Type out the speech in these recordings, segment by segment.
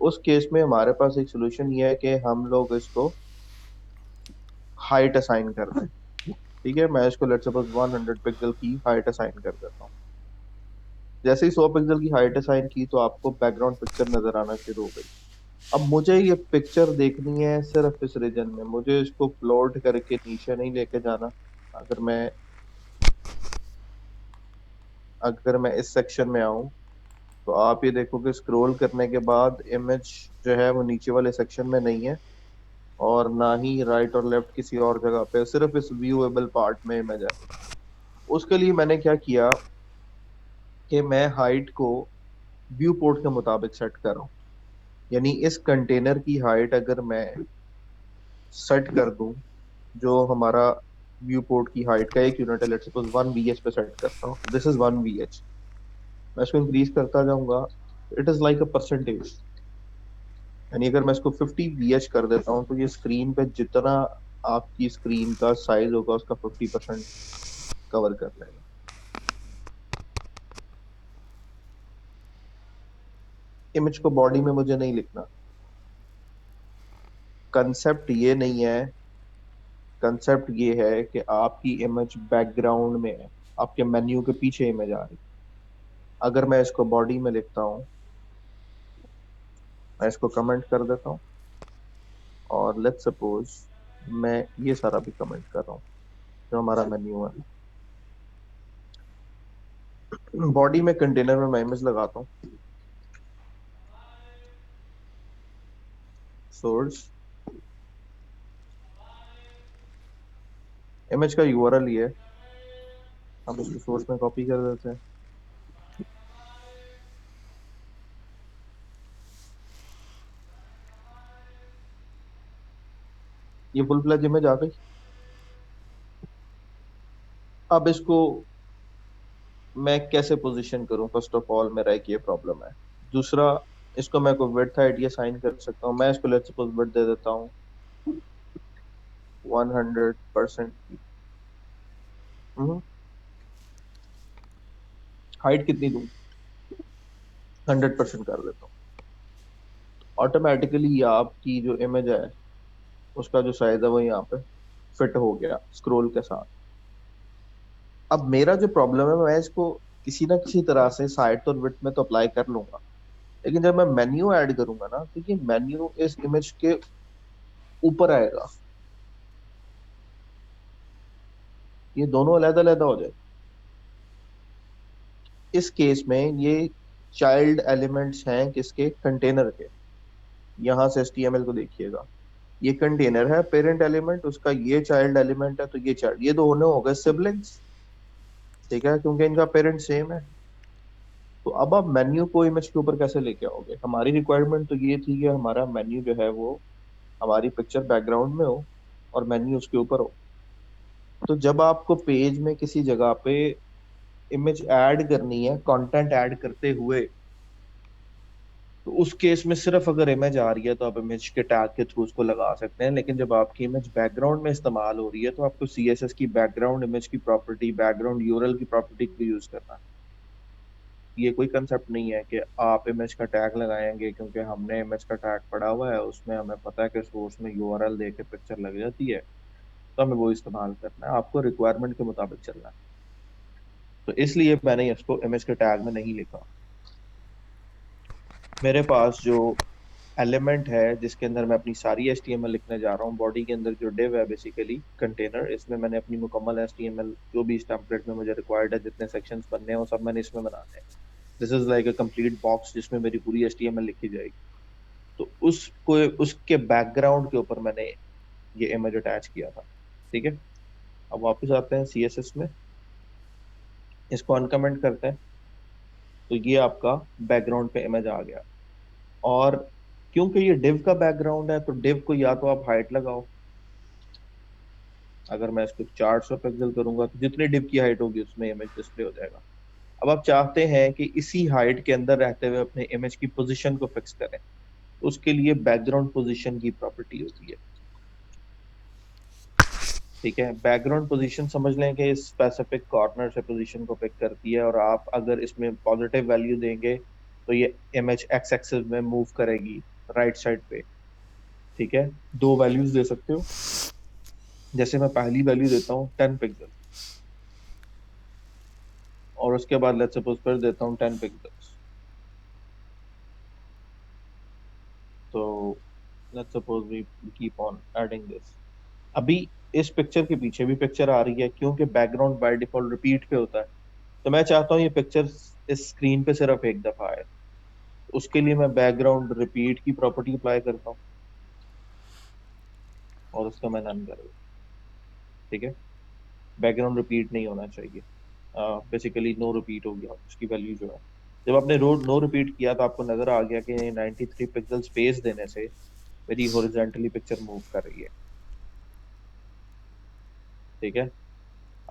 उस केस में हमारे पास एक सोल्यूशन ये है कि हम लोग इसको हाइट असाइन कर दें। ठीक है, मैं इसको लेट्स सपोज 100 पिक्सल की हाइट असाइन कर देता हूँ। जैसे ही 100 पिक्सल की हाइट असाइन की तो आपको बैकग्राउंड पिक्चर नजर आना शुरू हो गई। अब मुझे ये पिक्चर देखनी है सिर्फ इस रीजन में, मुझे इसको फ्लोट करके नीचे नहीं लेके जाना। अगर मैं अगर मैं इस सेक्शन में आऊं तो आप ये देखो कि स्क्रॉल करने के बाद इमेज जो है वो नीचे वाले सेक्शन में नहीं है, और ना ही राइट और लेफ्ट किसी और जगह पे, सिर्फ इस व्यूएबल पार्ट में इमेज है। उसके लिए मैंने क्या किया कि मैं हाइट को व्यू पोर्ट के मुताबिक सेट कर रहा हूँ। यानी इस कंटेनर की हाइट अगर मैं सेट कर दूं, जो हमारा व्यू पोर्ट की हाइट का एक यूनिट है, लेट्स सपोज 1 VH पे सेट करता हूँ, दिस इज 1 VH। मैं इसको इंक्रीज करता जाऊंगा, it is like a percentage. यानी अगर मैं इसको 50 VH कर देता हूँ तो ये स्क्रीन पे जितना आपकी स्क्रीन का साइज होगा उसका 50% कवर कर लेगा। इमेज को बॉडी में मुझे नहीं लिखना। कंसेप्ट ये नहीं है, कंसेप्ट ये है कि आपकी इमेज बैकग्राउंड में है, आपके मेन्यू के पीछे इमेज आ रही। अगर मैं इसको बॉडी में लिखता हूँ, मैं इसको कमेंट कर देता हूँ, और लेट्स सपोज मैं ये सारा भी कमेंट कर रहा हूँ जो हमारा मेन्यू है। बॉडी में कंटेनर में मैं इमेज लगाता हूँ, सोर्स इमेज का यूआरएल ये है, हम इसको सोर्स में कॉपी कर देते हैं। ये फुल फ्लैज इमेज आ गई। अब इसको मैं कैसे पोजीशन करूं, फर्स्ट ऑफ ऑल मेरा एक ये प्रॉब्लम है। दूसरा, इसको मैं कोई विड्थ हाइट ये साइन कर सकता हूँ। मैं इसको लेट्स सपोज विड्थ दे देता हूँ 100% की। हाइट कितनी दूं? 100% कर देता हूँ। ऑटोमेटिकली आपकी जो इमेज है उसका जो साइज है वो यहाँ पे फिट हो गया स्क्रोल के साथ। अब मेरा जो प्रॉब्लम है, मैं इसको किसी ना किसी तरह से साइड और विड्थ में तो अप्लाई कर लूंगा, लेकिन जब मैं मेन्यू ऐड करूंगा ना तो ये मेन्यू इस इमेज के ऊपर आएगा, ये दोनों अलग अलग हो जाए। इस केस में ये चाइल्ड एलिमेंट्स हैं किसके? कंटेनर के। यहाँ से HTML को देखिएगा, ये कंटेनर है पेरेंट एलिमेंट, उसका ये चाइल्ड एलिमेंट है, तो ये चाइल्ड, ये दोनों हो गए सिबलिंग्स। ठीक है, क्योंकि इनका पेरेंट सेम है। तो अब आप मेन्यू को इमेज के ऊपर कैसे लेके आओगे? हमारी रिक्वायरमेंट तो ये थी कि हमारा मेन्यू जो है वो हमारी पिक्चर बैकग्राउंड में हो और मेन्यू उसके ऊपर हो। तो जब आपको पेज में किसी जगह पे इमेज ऐड करनी है कंटेंट ऐड करते हुए, तो उस केस में सिर्फ अगर इमेज आ रही है तो आप इमेज के टैग के थ्रू उसको लगा सकते हैं। लेकिन जब आपकी इमेज बैकग्राउंड में इस्तेमाल हो रही है तो आपको CSS की बैकग्राउंड इमेज की प्रॉपर्टी, बैकग्राउंड यूआरएल की प्रॉपर्टी को यूज करना है। ये कोई कंसेप्ट नहीं है कि आप इमेज का टैग लगाएंगे क्योंकि हमने इमेज का टैग पड़ा हुआ है, उसमें हमें पता है कि सोर्स में यूआरएल दे के पिक्चर लग जाती है तो हमें वो इस्तेमाल करना है। आपको रिक्वायरमेंट के मुताबिक चलना है। तो इसलिए मैंने इसको इमेज के टैग में नहीं लिखा। मेरे पास जो एलिमेंट है जिसके अंदर मैं अपनी सारी HTML लिखने जा रहा हूँ, बॉडी के अंदर जो डिव है बेसिकली कंटेनर, इसमें मैंने अपनी मुकम्मल HTML जो भी इस टेम्पलेट में मुझे रिक्वायर्ड है, जितने सेक्शंस बनने हैं वो सब मैंने इसमें बनाने हैं। This is like a complete box जिसमें मेरी पूरी HTML लिखी जाएगी। तो उसको उसके बैकग्राउंड के ऊपर मैंने ये इमेज अटैच किया था। ठीक है, अब वापस आते हैं CSS में, इसको अनकमेंट करते हैं, तो ये आपका बैकग्राउंड पे इमेज आ गया। और क्योंकि ये डिव का बैकग्राउंड है तो डिव को या तो आप हाइट लगाओ, अगर मैं इसको 400 पिक्सल करूंगा तो जितनी डिव की हाइट होगी उसमें इमेज डिस्प्ले हो जाएगा। अब आप चाहते हैं कि इसी हाइट के अंदर रहते हुए अपने इमेज की पोजीशन को फिक्स करें, तो उसके लिए बैकग्राउंड पोजीशन की प्रॉपर्टी होती है। ठीक है, बैकग्राउंड पोजीशन समझ लें कि स्पेसिफिक कॉर्नर से पोजीशन को पिक करती है, और आप अगर इसमें पॉजिटिव वैल्यू देंगे तो ये इमेज एक्स एक्सिस में मूव करेगी राइट साइड पे। ठीक है, दो वैल्यूज दे सकते हो। जैसे मैं पहली वैल्यू देता हूँ 10 पिक्सल, और उसके बाद लेट्स सपोज फिर देता हूँ 10 पिक्सल्स। तो let's suppose we keep on adding this. अभी इस पिक्चर के पीछे भी पिक्चर आ रही है, क्योंकि बैकग्राउंड बाय डिफॉल्ट रिपीट पे होता है। तो मैं चाहता हूँ ये पिक्चर इस स्क्रीन पे सिर्फ एक दफा आए। उसके लिए मैं बैकग्राउंड रिपीट की प्रॉपर्टी अप्लाई करता हूँ, और उसका मैं नन कर दूँ। ठीक है, बैकग्राउंड रिपीट नहीं होना चाहिए। बेसिकली नो रिपीट हो गया उसकी वैल्यू जो है। जब आपने नो रिपीट किया तो आपको नजर आ गया कि 93 पिक्सल स्पेस देने से मेरी हॉरिजॉन्टली पिक्चर मूव कर रही है। ठीक है,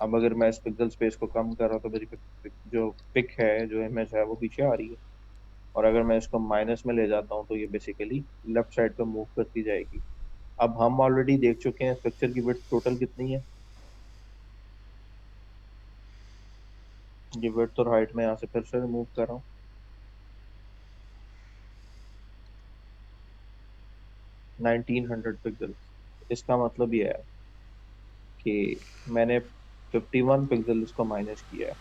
अब अगर मैं इस पिक्सल स्पेस को कम कर रहा हूँ तो मेरी जो पिक है, जो इमेज है, वो पीछे आ रही है। और अगर मैं इसको माइनस में ले जाता हूँ तो ये बेसिकली लेफ्ट साइड पे मूव करती जाएगी। अब हम ऑलरेडी देख चुके हैं इस पिक्चर की विड्थ टोटल कितनी है। ये विड्थ और हाइट में यहाँ से फिर से रिमूव कर रहा हूँ। 1900 पिक्सल। इसका मतलब ये है कि मैंने 51 पिक्सल इसको माइनस किया है।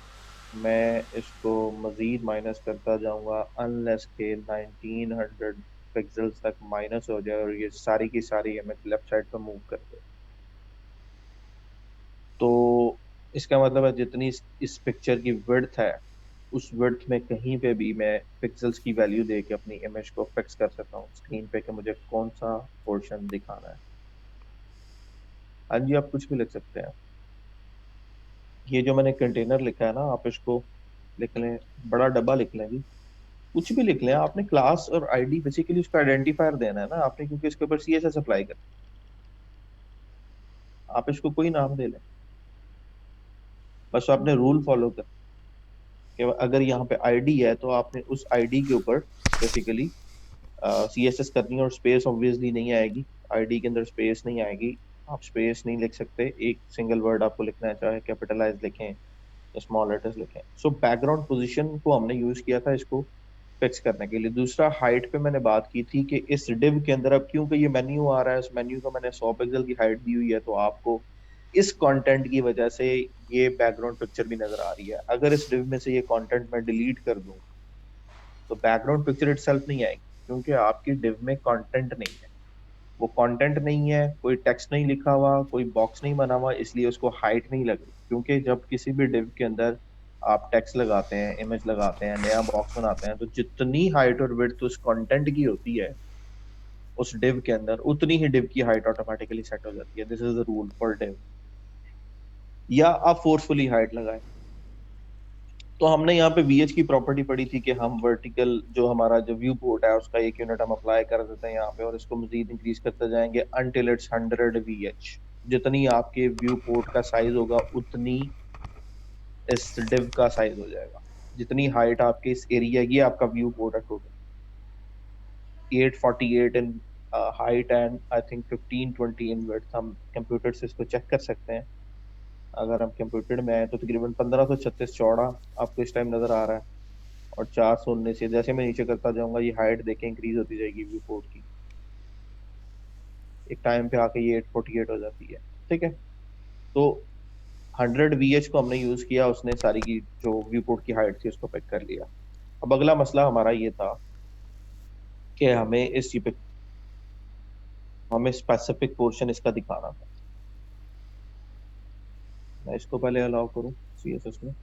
मैं इसको मजीद माइनस करता जाऊंगा अनलेस के 1900 पिक्सल्स तक माइनस हो जाए और ये सारी की सारी इमेज लेफ्ट साइड पर मूव कर दे। तो इसका मतलब है जितनी इस पिक्चर की विड्थ है, उस विड्थ में कहीं पे भी मैं पिक्सल्स की वैल्यू दे के अपनी इमेज को फिक्स कर सकता हूँ स्क्रीन पे कि मुझे कौन सा पोर्शन दिखाना है। हाँ जी, आप कुछ भी लिख सकते हैं। ये जो मैंने कंटेनर लिखा है ना, आप इसको लिख लें, बड़ा डब्बा लिख लें जी, कुछ भी लिख लें। आपने क्लास और आईडी बेसिकली उसका आइडेंटिफायर देना है ना आपने, क्योंकि इसके ऊपर सीएसएस अप्लाई कर। आप इसको कोई नाम दे लें, बस आपने रूल फॉलो कर कि अगर यहाँ पे आईडी है तो आपने उस आईडी के ऊपर बेसिकली सीएसएस करनी है। और स्पेस ऑब्वियसली नहीं आएगी, आईडी के अंदर स्पेस नहीं आएगी। आप स्पेस नहीं लिख सकते, एक सिंगल वर्ड आपको लिखना है, चाहे कैपिटलाइज लिखें या स्मॉल लेटर्स लिखें। सो बैकग्राउंड पोजीशन को हमने यूज किया था इसको फिक्स करने के लिए। दूसरा, हाइट पे मैंने बात की थी कि इस डिव के अंदर अब क्योंकि ये मेन्यू आ रहा है, इस मेन्यू का मैंने 100 पिक्सल की हाइट दी हुई है, तो आपको इस कंटेंट की वजह से ये बैकग्राउंड पिक्चर भी नजर आ रही है। अगर इस डिव में से ये कंटेंट मैं डिलीट कर दूं तो बैकग्राउंड पिक्चर इटसेल्फ नहीं आएगी, क्योंकि आपकी डिव में कंटेंट नहीं है। वो कंटेंट नहीं है, कोई टेक्स्ट नहीं लिखा हुआ, कोई बॉक्स नहीं बना हुआ, इसलिए उसको हाइट नहीं लग रही। क्योंकि जब किसी भी डिव के अंदर आप टेक्स्ट लगाते हैं, इमेज लगाते हैं, नया बॉक्स बनाते हैं, तो जितनी हाइट और विड्थ उस कंटेंट की होती है उस डिव के अंदर, उतनी ही डिव की हाइट ऑटोमेटिकली सेट हो जाती है। This is the rule for div. या आप फोर्सफुली हाइट लगाएं। तो हमने यहाँ पे वीएच की प्रॉपर्टी पढ़ी थी कि हम वर्टिकल जो हमारा जो व्यू पोर्ट है उसका 1 यूनिट हम अप्लाई कर देते हैं यहाँ पे, और इसको मजीद इंक्रीज करते जाएंगे अनटिल इट्स 100 वीएच। जितनी आपके व्यू पोर्ट का साइज होगा उतनी इस डिव का साइज हो जाएगा। जितनी हाइट आपके इस एरिया की, आपका व्यू पोर्ट है total 848 in height and I think 1520 in width. हम कंप्यूटर से इसको चेक कर सकते हैं। अगर हम कंप्यूटर में आए तो तकरीबन 1536 चौड़ा आपको इस टाइम नजर आ रहा है, और 419 से जैसे मैं नीचे करता जाऊंगा ये हाइट देखें इंक्रीज होती जाएगी व्यू पोर्ट की। एक टाइम पे आके ये 848 हो जाती है। ठीक है, तो 100 वीएच को हमने यूज किया, उसने सारी की जो व्यू पोर्ट की हाइट थी उसको पिक कर लिया। अब अगला मसला हमारा ये था कि हमें इस चीज पे हमें स्पेसिफिक पोर्शन इसका दिखाना था। मैं इसको पहले अलाउ करूँ सीएसएस में।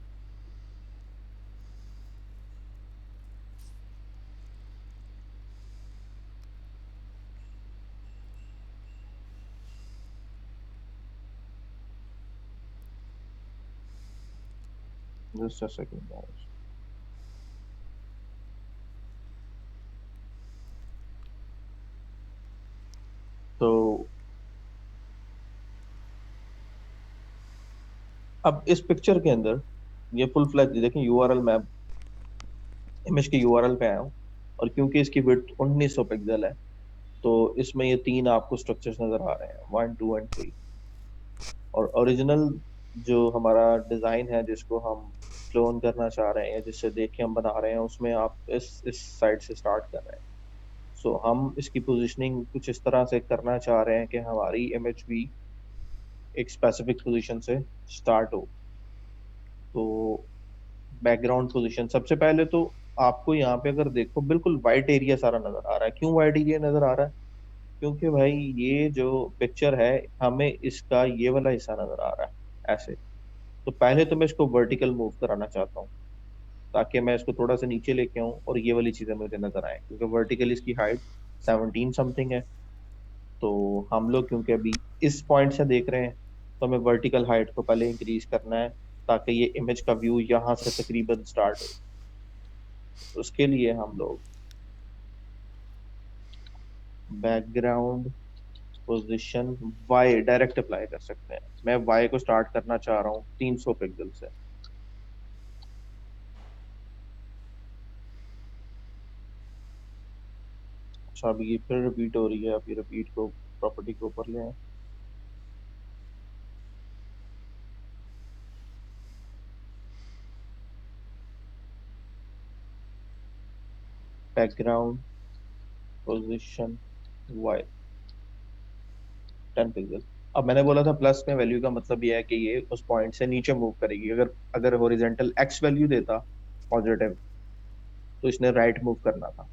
Just a second. तो अब इस पिक्चर के अंदर ये फुल फ्लैश देखें, यूआरएल मैप इमेज के यूआरएल पे आया हूँ, और क्योंकि इसकी विड्थ 1900 पिक्सल है तो इसमें ये तीन आपको स्ट्रक्चर्स नजर आ रहे हैं, 1 2 एंड 3। और ओरिजिनल जो हमारा डिजाइन है जिसको हम क्लोन करना चाह रहे हैं या जिससे देख के हम बना रहे हैं, उसमें आप इस साइड से स्टार्ट कर रहे हैं। सो हम इसकी पोजीशनिंग कुछ इस तरह से करना चाह रहे हैं कि हमारी इमेज भी एक स्पेसिफिक पोजीशन से स्टार्ट हो। तो बैकग्राउंड पोजीशन सबसे पहले तो आपको यहाँ पे अगर देखो बिल्कुल वाइट एरिया सारा नजर आ रहा है। क्यों वाइट एरिया नजर आ रहा है? क्योंकि भाई ये जो पिक्चर है, हमें इसका ये वाला हिस्सा नजर आ रहा है ऐसे। तो पहले तो मैं इसको वर्टिकल मूव कराना चाहता हूँ, ताकि मैं इसको थोड़ा सा नीचे लेके आऊँ और ये वाली चीजें मुझे नजर आए, क्योंकि वर्टिकल इसकी हाइट 17 समथिंग है। तो हम लोग क्योंकि अभी इस पॉइंट से देख रहे हैं, तो हमें वर्टिकल हाइट को पहले इंक्रीज करना है, ताकि ये इमेज का व्यू यहाँ से तकरीबन स्टार्ट हो। उसके लिए हम लोग background position Y direct apply कर सकते हैं। मैं वाई को स्टार्ट करना चाह रहा हूँ 300 पिक्सल से। अच्छा, अभी ये फिर रिपीट हो रही है। अभी रिपीट को प्रॉपर्टी के ऊपर ले आए। Background position Y 10 pixel. अब मैंने बोला था प्लस में वैल्यू का मतलब ये है कि ये उस पॉइंट से नीचे मूव करेगी। अगर अगर हॉरिजॉन्टल एक्स वैल्यू देता पॉजिटिव, तो इसने राइट मूव करना था।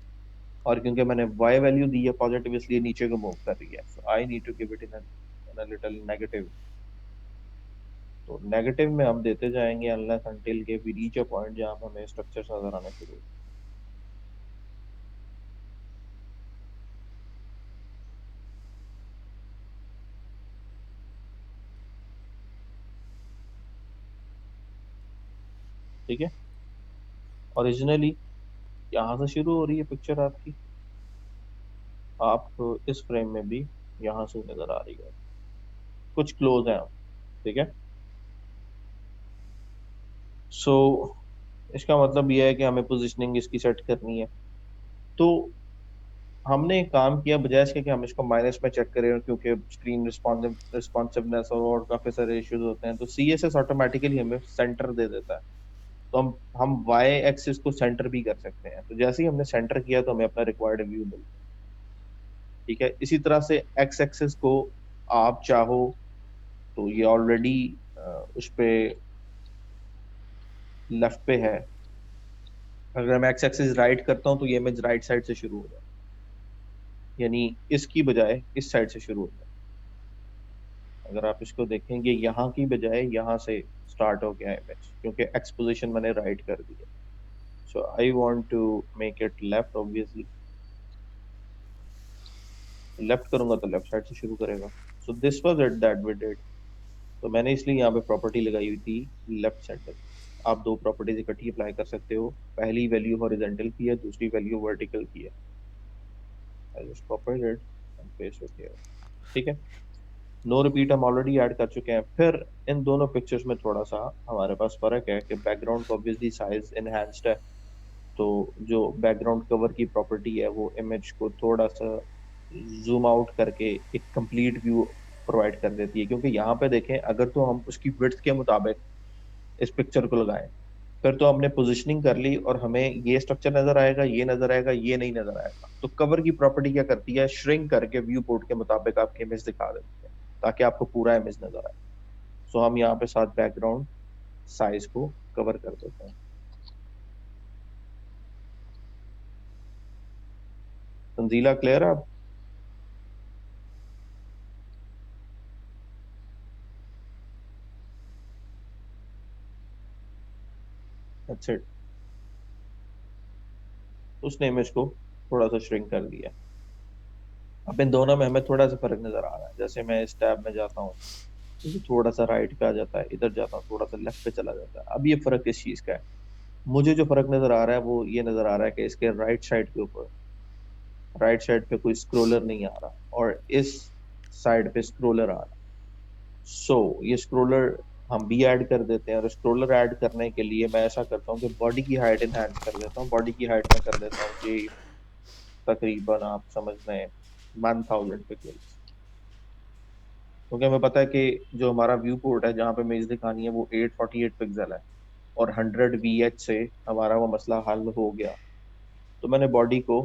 और क्योंकि मैंने वाई वैल्यू दी है पॉजिटिव, इसलिए नीचे को मूव कर रही है। So I need to give it in a little negative. तो नेगेटिव में हम देते जाएंगे अनलेस अनटिल के वी रीच अ पॉइंट जहां पे हमें स्ट्रक्चर नजर आने शुरू हो। ठीक है, ओरिजिनली यहाँ से शुरू हो रही है पिक्चर आपकी। आप इस फ्रेम में भी यहाँ से नजर आ रही है, कुछ क्लोज है। ठीक है। सो इसका मतलब यह है कि हमें पोजीशनिंग इसकी सेट करनी है। तो हमने एक काम किया, बजाय इसके कि हम इसको माइनस में चेक करें, क्योंकि स्क्रीन रिस्पॉन्सिवनेस और काफी सारे इश्यूज होते हैं, तो CSS ऑटोमेटिकली हमें सेंटर दे देता है। तो हम वाई एक्सिस को सेंटर भी कर सकते हैं। तो जैसे ही हमने सेंटर किया, तो हमें अपना रिक्वायर्ड व्यू मिल। ठीक है, इसी तरह से एक्स एक्सिस को आप चाहो तो ये ऑलरेडी उस पे लेफ्ट पे है। अगर मैं एक्स एक्सिस राइट करता हूँ, तो ये इमेज राइट साइड से शुरू हो जाए, यानी इसकी बजाय इस साइड से शुरू हो जाए। अगर आप इसको देखेंगे, यहाँ की बजाय यहाँ से स्टार्ट हो गया इमेज, क्योंकि एक्स पोजीशन मैंने राइट कर दी है। So I want to make it left. Obviously left करूंगा तो लेफ्ट साइड से शुरू करेगा। So this was it that we did. तो मैंने इसलिए यहाँ पे प्रॉपर्टी लगाई हुई थी लेफ्ट सेंटर। आप दो प्रॉपर्टीज इकट्ठी अप्लाई कर सकते हो। पहली वैल्यू हॉरिजॉन्टल की है, दूसरी वैल्यू वर्टिकल की है। I just copied it and paste it here. ठीक है, नो रिपीट हम ऑलरेडी ऐड कर चुके हैं। फिर इन दोनों पिक्चर्स में थोड़ा सा हमारे पास फर्क है कि बैकग्राउंड का ऑब्वियसली साइज इनहैंस्ड है। तो जो बैकग्राउंड कवर की प्रॉपर्टी है, वो इमेज को थोड़ा सा जूम आउट करके एक कंप्लीट व्यू प्रोवाइड कर देती है। क्योंकि यहाँ पे देखें, अगर तो हम उसकी विड्थ के मुताबिक इस पिक्चर को लगाएं, फिर तो हमने पोजीशनिंग कर ली और हमें ये स्ट्रक्चर नजर आएगा, ये नजर आएगा, ये नहीं नजर आएगा। तो कवर की प्रॉपर्टी क्या करती है, श्रिंक करके व्यू पोर्ट के मुताबिक आपकी इमेज दिखा देती है, ताकि आपको पूरा इमेज नजर आए। सो हम यहाँ पे साथ बैकग्राउंड साइज को कवर कर देते हैं। तंजीला क्लियर है? That's it. उसने इमेज को थोड़ा सा श्रिंक कर दिया। अब इन दोनों में हमें थोड़ा सा फर्क नजर आ रहा है। जैसे मैं इस टैब में जाता हूँ, तो ये थोड़ा सा राइट पे आ जाता है, इधर जाता हूँ थोड़ा सा लेफ्ट पे चला जाता है। अब ये फर्क किस चीज का है? मुझे जो फर्क नजर आ रहा है, वो ये नजर आ रहा है कि इसके राइट साइड के ऊपर, राइट साइड पे कोई स्क्रोलर नहीं आ रहा, और इस साइड पे स्क्रोलर आ रहा है। सो ये स्क्रोलर हम भी ऐड कर देते हैं। और स्क्रोलर ऐड करने के लिए मैं ऐसा करता हूँ कि बॉडी की हाइट इनहेंस कर देता हूँ। बॉडी की हाइट में कर देता हूँ जी तकरीबन, आप समझ लें, 1000 पिक्सल। क्योंकि हमें पता है कि जो हमारा व्यू पोर्ट है, जहाँ पे इमेज दिखानी है, वो 848 पिक्सल है। और 100 VH से हमारा वो मसला हल हो गया, तो मैंने बॉडी को